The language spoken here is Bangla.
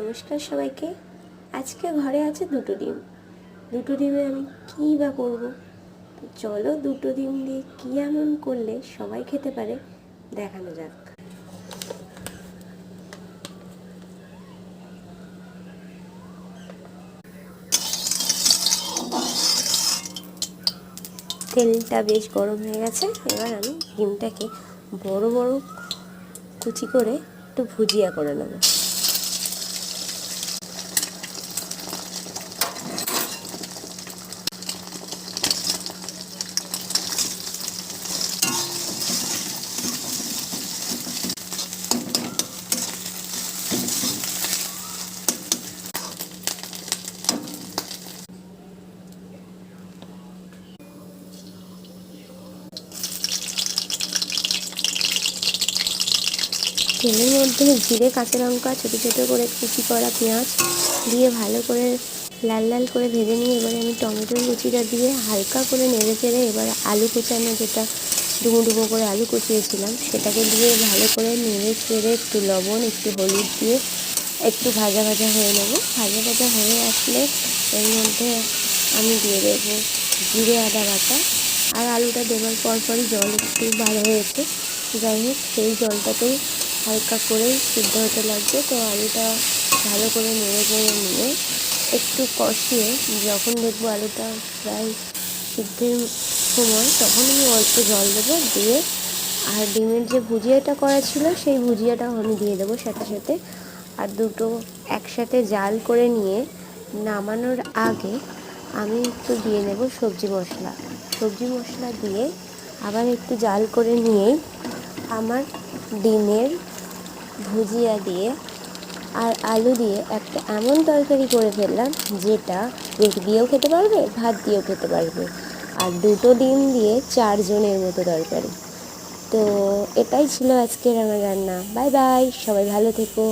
নমস্কার সবাইকে। আজকে ঘরে আছে দুটো ডিম। দুটো ডিমে আমি কী বা করবো, তো চলো দুটো ডিম দিয়ে কী এমন করলে সবাই খেতে পারে দেখানো যাক। তেলটা বেশ গরম হয়ে গেছে। এবার আমি ডিমটাকে বড় বড় কুচি করে একটু ভুজিয়া করে নেব। তেলের মধ্যে জিরে, কাঁচা লঙ্কা, ছোটো ছোটো করে কুচি করা পেঁয়াজ দিয়ে ভালো করে লাল লাল করে ভেজে নিয়ে এবারে আমি টমেটোর কুচিটা দিয়ে হালকা করে নেড়ে চেড়ে এবার আলু কুচানো, যেটা ডুমো ডুমো করে আলু কুচিয়েছিলাম সেটাকে দিয়ে ভালো করে নেড়ে চেড়ে একটু লবণ, একটু হলুদ দিয়ে একটু ভাজা ভাজা হয়ে নেব। ভাজা ভাজা হয়ে আসলে এর মধ্যে আমি দিয়ে দেবো জিরে আদা বাটা। আর আলুটা দেওয়ার পরপরই জল একটু বার হয়েছে, যাই হোক সেই জলটাতেই হালকা করে সিদ্ধ হতে লাগবে। তো আলুটা ভালো করে নেড়ে চেড়ে নিয়ে একটু কষিয়ে যখন দেখবো আলুটা প্রায় সিদ্ধের সময়, তখন আমি অল্প জল দেবো, দিয়ে আর ডিমের যে ভুজিয়াটা করা ছিল সেই ভুজিয়াটাও আমি দিয়ে দেবো সাথে সাথে। আর দুটো একসাথে জাল করে নিয়ে নামানোর আগে আমি একটু দিয়ে নেব সবজি মশলা। সবজি মশলা দিয়ে আবার একটু জাল করে নিয়েই আমার ডিমের ভুজিয়া দিয়ে আর আলু দিয়ে একটা এমন তরকারি করে ফেললাম যেটা রুটি দিয়েও খেতে পারবে, ভাত দিয়েও খেতে পারবে। আর দুটো ডিম দিয়ে 4 জনের মতো তরকারি। তো এটাই ছিল আজকের আমার রান্না। বাই বাই, সবাই ভালো থেকো।